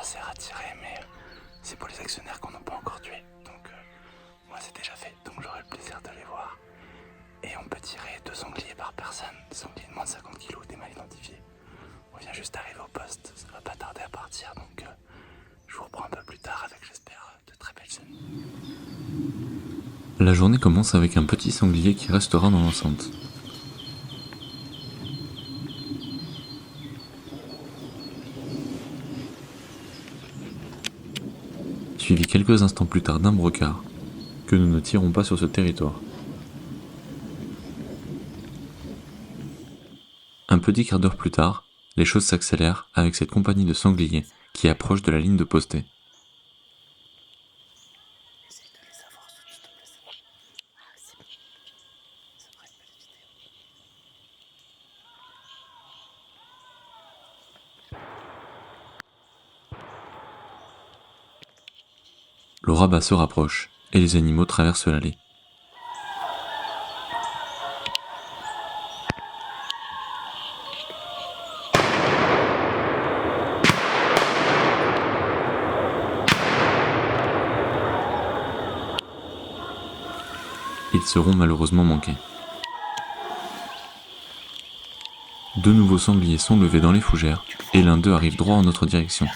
sert à tirer, mais c'est pour les actionnaires qu'on n'a pas encore tués. Donc moi c'est déjà fait, donc j'aurai le plaisir de les voir. Et on peut tirer 2 sangliers par personne, des sangliers de moins de 50 kg, des mal identifiés. On vient juste d'arriver au poste, ça va pas tarder à partir, donc je vous reprends un peu plus tard avec, j'espère, de très belles scènes. La journée commence avec un petit sanglier qui restera dans l'enceinte. Suivi quelques instants plus tard d'un brocard, que nous ne tirons pas sur ce territoire. Un petit quart d'heure plus tard, les choses s'accélèrent avec cette compagnie de sangliers qui approche de la ligne de postée. Essaye de les avoir tout de suite, s'il te plaît. Ah, c'est bon. Ça fera une belle vidéo. Le rabat se rapproche et les animaux traversent l'allée. Ils seront malheureusement manqués. 2 nouveaux sangliers sont levés dans les fougères et l'un d'eux arrive droit en notre direction.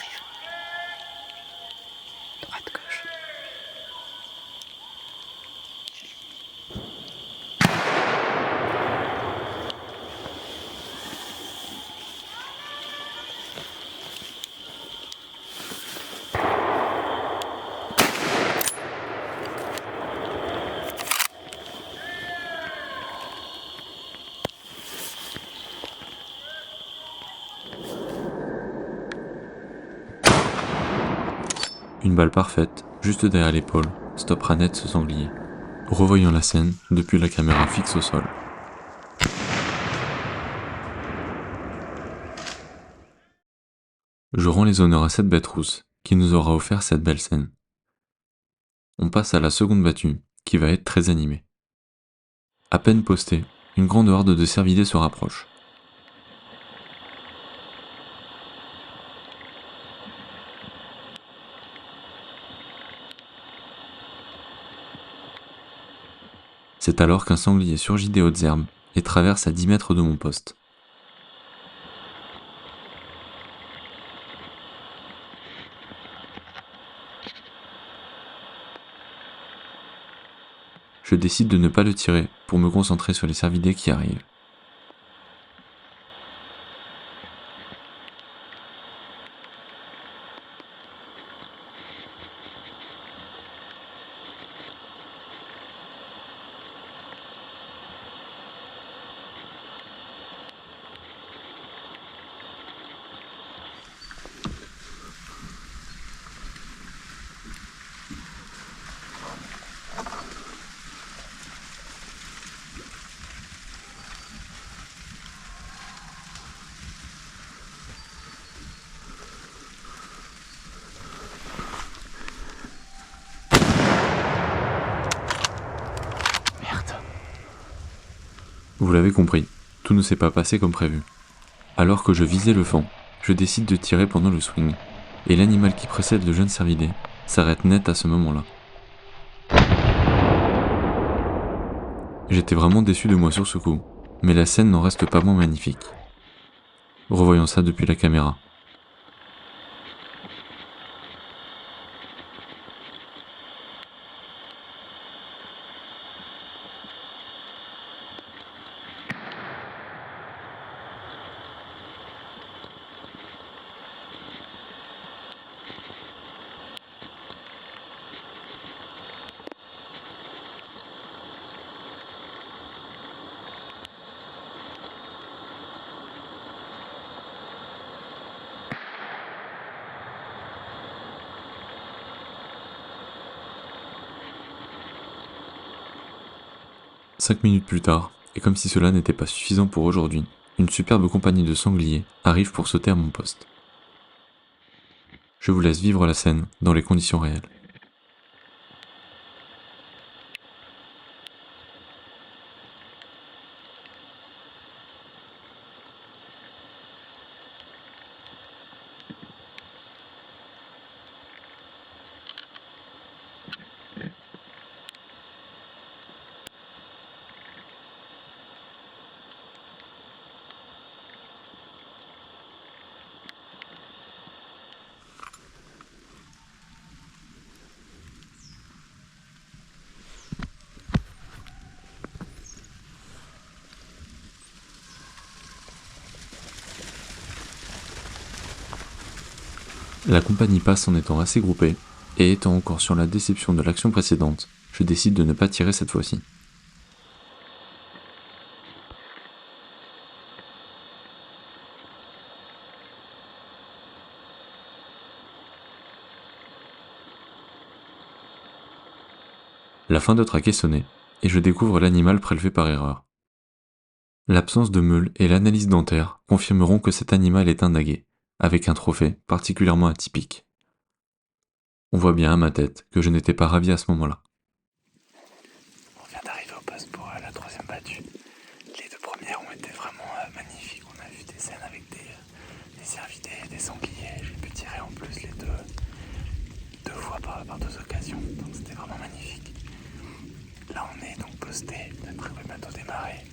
Droite, gauche. Une balle parfaite, juste derrière l'épaule, stoppera net ce sanglier. Revoyons la scène depuis la caméra fixe au sol. Je rends les honneurs à cette bête rousse qui nous aura offert cette belle scène. On passe à la seconde battue, qui va être très animée. À peine postée, une grande horde de cervidés se rapproche. C'est alors qu'un sanglier surgit des hautes herbes et traverse à 10 mètres de mon poste. Je décide de ne pas le tirer pour me concentrer sur les cervidés qui arrivent. Merde. Vous l'avez compris, tout ne s'est pas passé comme prévu. Alors que je visais le fond, je décide de tirer pendant le swing, et l'animal qui précède le jeune cervidé s'arrête net à ce moment-là. J'étais vraiment déçu de moi sur ce coup, mais la scène n'en reste pas moins magnifique. Revoyons ça depuis la caméra. Cinq minutes plus tard, et comme si cela n'était pas suffisant pour aujourd'hui, une superbe compagnie de sangliers arrive pour sauter à mon poste. Je vous laisse vivre la scène dans les conditions réelles. La compagnie passe en étant assez groupée, et étant encore sur la déception de l'action précédente, je décide de ne pas tirer cette fois-ci. La fin de traquer sonnait, et je découvre l'animal prélevé par erreur. L'absence de meule et l'analyse dentaire confirmeront que cet animal est un daguet, avec un trophée particulièrement atypique. On voit bien à ma tête que je n'étais pas ravi à ce moment-là. On vient d'arriver au poste pour la troisième battue. Les deux premières ont été vraiment magnifiques. On a vu des scènes avec des cervidés, des sangliers. J'ai pu tirer en plus les deux fois par deux occasions. Donc c'était vraiment magnifique. Là on est donc posté, on devrait bientôt démarrer.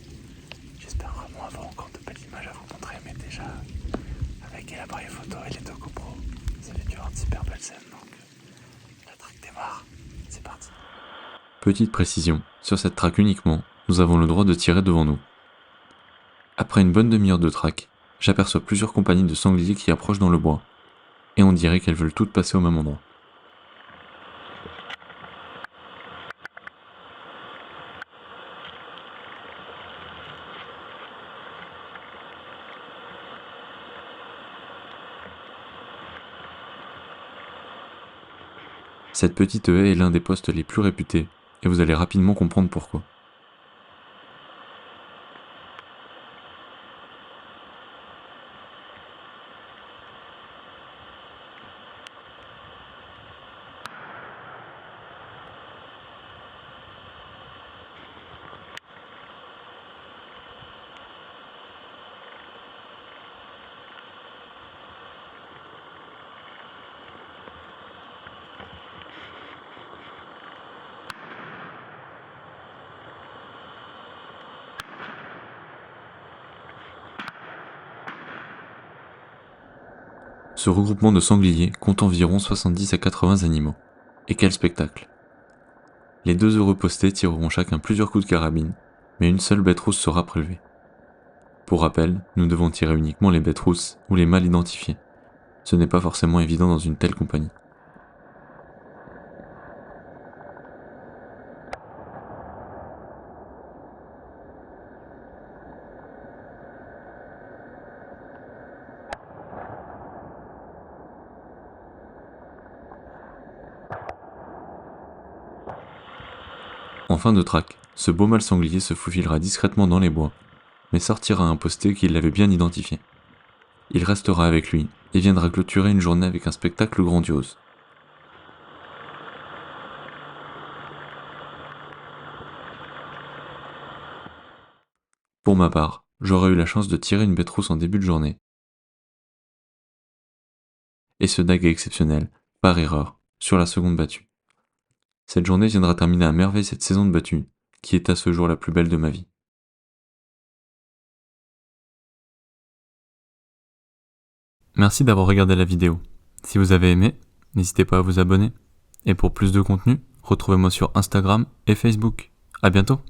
J'espère vraiment avoir encore de belles images à vous montrer, mais déjà avec l'appareil photo et les deux GoPro, ça fait du avoir de super belles scènes. Donc la traque démarre, c'est parti. Petite précision, sur cette traque uniquement, nous avons le droit de tirer devant nous. Après une bonne demi-heure de traque, j'aperçois plusieurs compagnies de sangliers qui approchent dans le bois, et on dirait qu'elles veulent toutes passer au même endroit. Cette petite haie est l'un des postes les plus réputés, et vous allez rapidement comprendre pourquoi. Ce regroupement de sangliers compte environ 70 à 80 animaux. Et quel spectacle! Les deux heureux postés tireront chacun plusieurs coups de carabine, mais une seule bête rousse sera prélevée. Pour rappel, nous devons tirer uniquement les bêtes rousses ou les mal identifiées. Ce n'est pas forcément évident dans une telle compagnie. En fin de traque, ce beau mâle sanglier se faufilera discrètement dans les bois, mais sortira un posté qui l'avait bien identifié. Il restera avec lui et viendra clôturer une journée avec un spectacle grandiose. Pour ma part, j'aurais eu la chance de tirer une bête rousse en début de journée. Et ce daguet exceptionnel, par erreur, sur la seconde battue. Cette journée viendra terminer à merveille cette saison de battue, qui est à ce jour la plus belle de ma vie. Merci d'avoir regardé la vidéo. Si vous avez aimé, n'hésitez pas à vous abonner. Et pour plus de contenu, retrouvez-moi sur Instagram et Facebook. À bientôt!